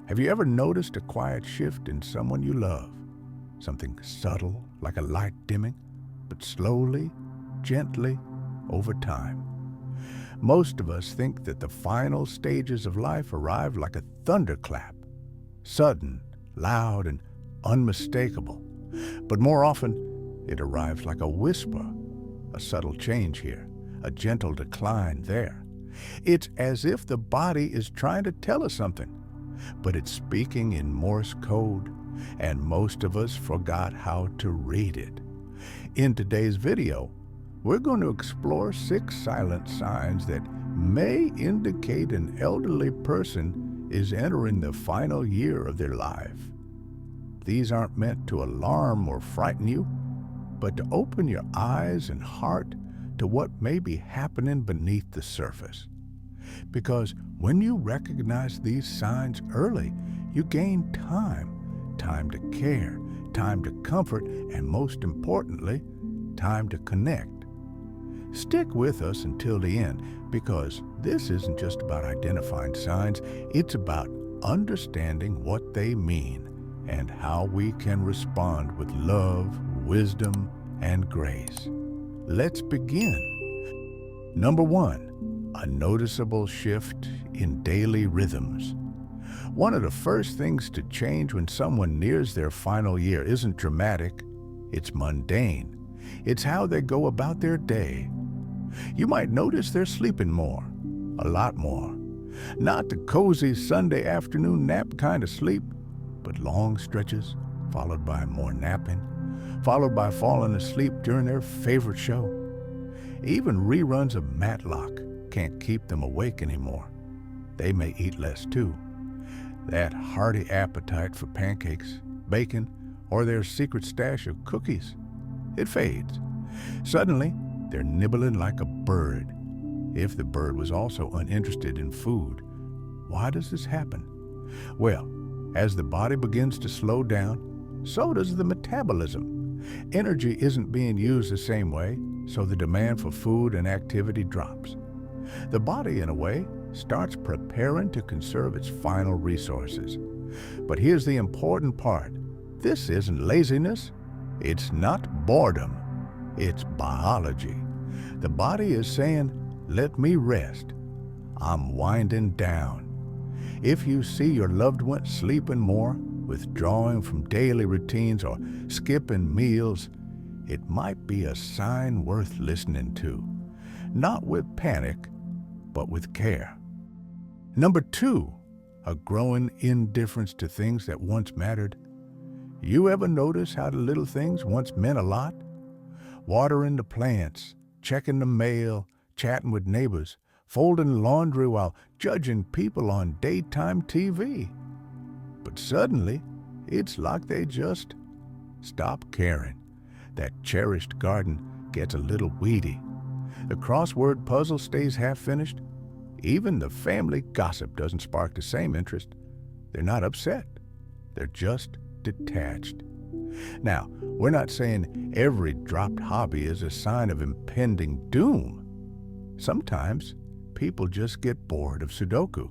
Have you ever noticed a quiet shift in someone you love? Something subtle, like a light dimming, but slowly, gently, over time. Most of us think that the final stages of life arrive like a thunderclap, sudden, loud, and unmistakable. But more often, it arrives like a whisper, a subtle change here, a gentle decline there. It's as if the body is trying to tell us something, but it's speaking in Morse code, and most of us forgot how to read it. In today's video, we're going to explore 6 silent signs that may indicate an elderly person is entering the final year of their life. These aren't meant to alarm or frighten you, but to open your eyes and heart to what may be happening beneath the surface. Because when you recognize these signs early, you gain time to care, time to comfort, and most importantly, time to connect. Stick with us until the end, because this isn't just about identifying signs, it's about understanding what they mean and how we can respond with love, wisdom, and grace. Let's begin. Number 1, a noticeable shift in daily rhythms. One of the first things to change when someone nears their final year isn't dramatic, it's mundane. It's how they go about their day. You might notice they're sleeping more, a lot more. Not the cozy Sunday afternoon nap kind of sleep, but long stretches, followed by more napping, followed by falling asleep during their favorite show. Even reruns of Matlock can't keep them awake anymore. They may eat less too. That hearty appetite for pancakes, bacon, or their secret stash of cookies, it fades. Suddenly, they're nibbling like a bird. If the bird was also uninterested in food, why does this happen? Well, as the body begins to slow down, so does the metabolism. Energy isn't being used the same way, so the demand for food and activity drops. The body, in a way, starts preparing to conserve its final resources. But here's the important part. This isn't laziness. It's not boredom. It's biology. The body is saying, let me rest. I'm winding down. If you see your loved one sleeping more, withdrawing from daily routines, or skipping meals, it might be a sign worth listening to. Not with panic, but with care. Number 2, a growing indifference to things that once mattered. You ever notice how the little things once meant a lot? Watering the plants, checking the mail, chatting with neighbors, folding laundry while judging people on daytime TV. But suddenly, it's like they just stop caring. That cherished garden gets a little weedy. The crossword puzzle stays half-finished. Even the family gossip doesn't spark the same interest. They're not upset. They're just detached. Now, we're not saying every dropped hobby is a sign of impending doom. Sometimes people just get bored of Sudoku.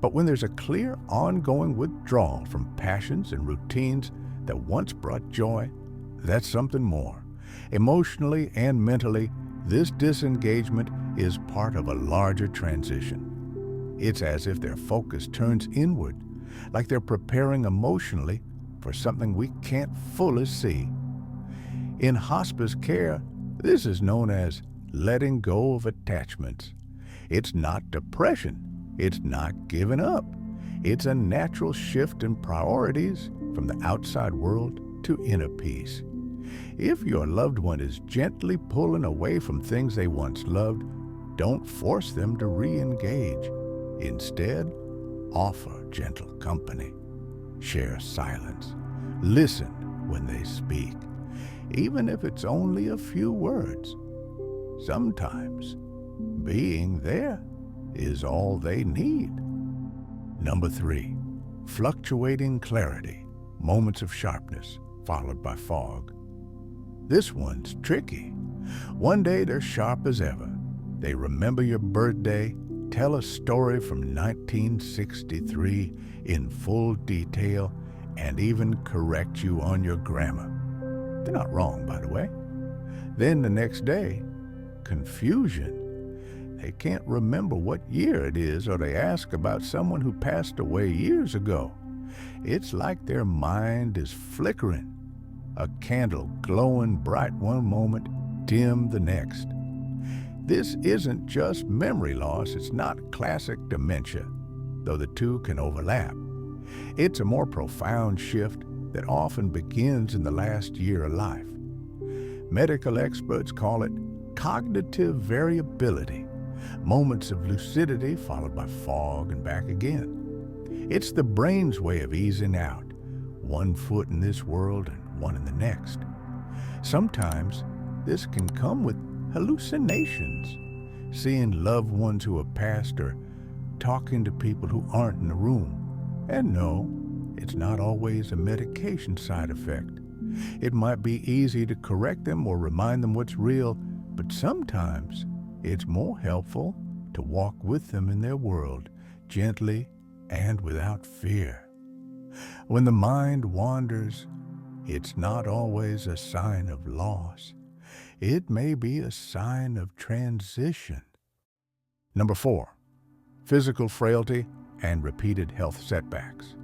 But when there's a clear, ongoing withdrawal from passions and routines that once brought joy, that's something more. Emotionally and mentally, this disengagement is part of a larger transition. It's as if their focus turns inward, like they're preparing emotionally for something we can't fully see. In hospice care, this is known as letting go of attachments. It's not depression. It's not giving up. It's a natural shift in priorities from the outside world to inner peace. If your loved one is gently pulling away from things they once loved, don't force them to re-engage. Instead, offer gentle company. Share silence. Listen when they speak, even if it's only a few words. Sometimes being there is all they need. Number 3, fluctuating clarity, moments of sharpness, followed by fog. This one's tricky. One day they're sharp as ever. They remember your birthday, tell a story from 1963 in full detail and even correct you on your grammar. They're not wrong, by the way. Then the next day, confusion. They can't remember what year it is, or they ask about someone who passed away years ago. It's like their mind is flickering. A candle glowing bright one moment, dim the next. This isn't just memory loss, it's not classic dementia, though the two can overlap. It's a more profound shift that often begins in the last year of life. Medical experts call it cognitive variability, moments of lucidity followed by fog and back again. It's the brain's way of easing out, one foot in this world and one in the next. Sometimes this can come with hallucinations, seeing loved ones who have passed or talking to people who aren't in the room. And no, it's not always a medication side effect. It might be easy to correct them or remind them what's real, but sometimes it's more helpful to walk with them in their world, gently and without fear. When the mind wanders, it's not always a sign of loss. It may be a sign of transition. Number 4, physical frailty and repeated health setbacks.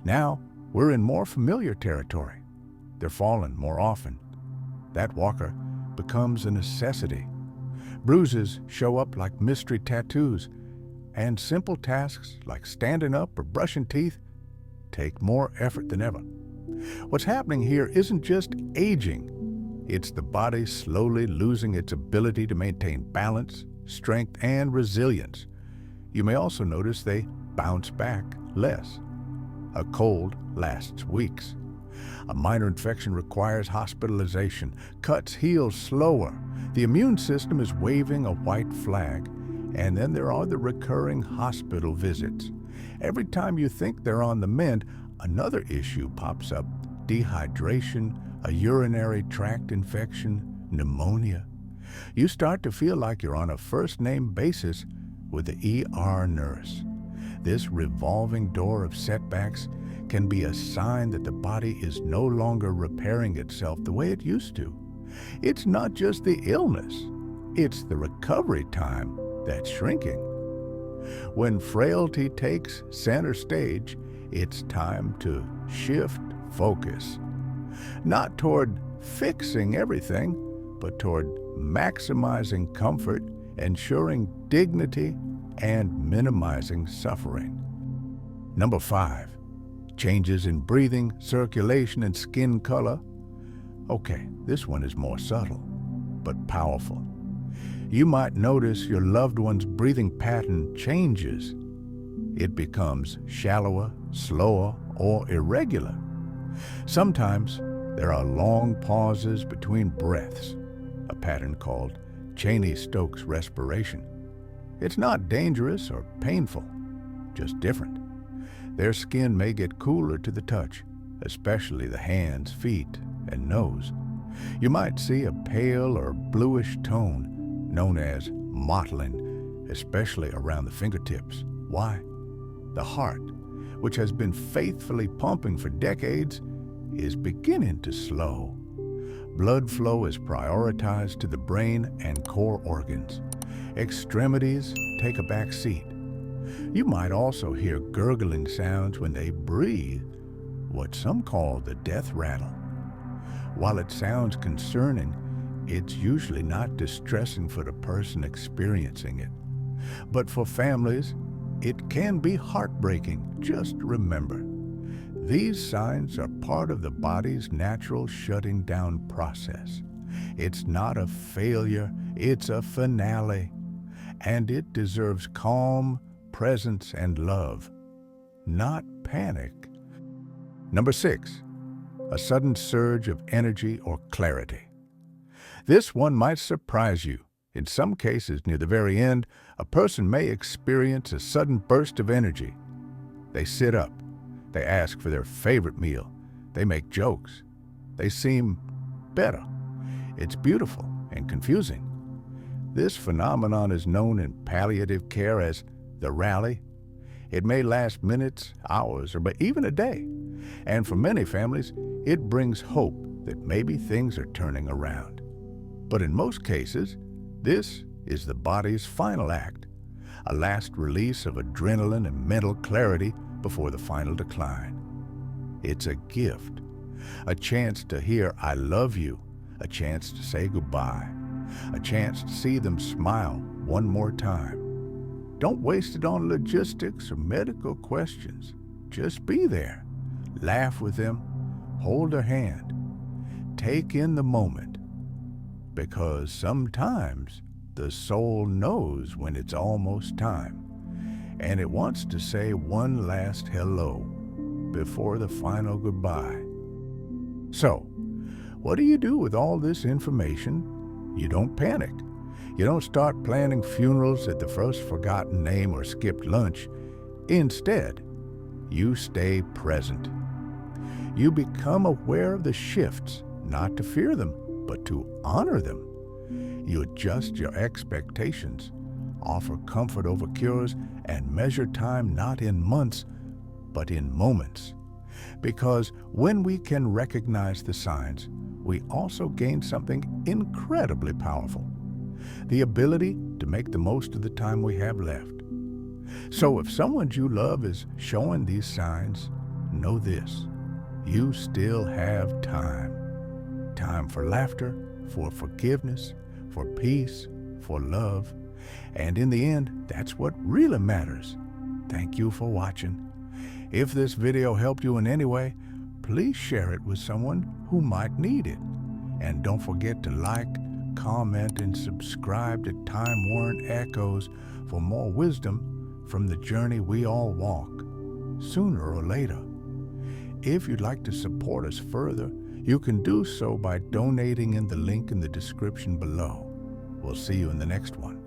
Now, we're in more familiar territory. They're falling more often. That walker becomes a necessity. Bruises show up like mystery tattoos, and simple tasks like standing up or brushing teeth take more effort than ever. What's happening here isn't just aging. It's the body slowly losing its ability to maintain balance, strength, and resilience. You may also notice they bounce back less. A cold lasts weeks. A minor infection requires hospitalization. Cuts heal slower. The immune system is waving a white flag. And then there are the recurring hospital visits. Every time you think they're on the mend, another issue pops up. Dehydration, a urinary tract infection, pneumonia. You start to feel like you're on a first-name basis with the ER nurse. This revolving door of setbacks can be a sign that the body is no longer repairing itself the way it used to. It's not just the illness, it's the recovery time that's shrinking. When frailty takes center stage, it's time to shift focus. Not toward fixing everything, but toward maximizing comfort, ensuring dignity, and minimizing suffering. Number 5, changes in breathing, circulation, and skin color. Okay, this one is more subtle, but powerful. You might notice your loved one's breathing pattern changes. It becomes shallower, slower, or irregular. Sometimes there are long pauses between breaths, a pattern called Cheney-Stokes respiration. It's not dangerous or painful, just different. Their skin may get cooler to the touch, especially the hands, feet, and nose. You might see a pale or bluish tone known as mottling, especially around the fingertips. Why? The heart, which has been faithfully pumping for decades, is beginning to slow. Blood flow is prioritized to the brain and core organs. Extremities take a back seat. You might also hear gurgling sounds when they breathe, what some call the death rattle. While it sounds concerning, it's usually not distressing for the person experiencing it. But for families, it can be heartbreaking. Just remember, these signs are part of the body's natural shutting down process. It's not a failure, it's a finale. And it deserves calm, presence, and love, not panic. Number 6, a sudden surge of energy or clarity. This one might surprise you. In some cases, near the very end, a person may experience a sudden burst of energy. They sit up. They ask for their favorite meal. They make jokes. They seem better. It's beautiful and confusing. This phenomenon is known in palliative care as the rally. It may last minutes, hours, or even a day. And for many families, it brings hope that maybe things are turning around. But in most cases, this is the body's final act, a last release of adrenaline and mental clarity before the final decline. It's a gift, a chance to hear "I love you," a chance to say goodbye, a chance to see them smile one more time. Don't waste it on logistics or medical questions. Just be there. Laugh with them. Hold their hand. Take in the moment. Because sometimes the soul knows when it's almost time, and it wants to say one last hello before the final goodbye. So, what do you do with all this information? You don't panic. You don't start planning funerals at the first forgotten name or skipped lunch. Instead, you stay present. You become aware of the shifts, not to fear them, but to honor them. You adjust your expectations, offer comfort over cures, and measure time not in months, but in moments. Because when we can recognize the signs, we also gain something incredibly powerful: the ability to make the most of the time we have left. So if someone you love is showing these signs, know this: you still have time. Time for laughter, for forgiveness, for peace, for love. And in the end, that's what really matters. Thank you for watching. If this video helped you in any way, please share it with someone who might need it. And don't forget to like, comment, and subscribe to Time-Worn Echoes for more wisdom from the journey we all walk, sooner or later. If you'd like to support us further, you can do so by donating in the link in the description below. We'll see you in the next one.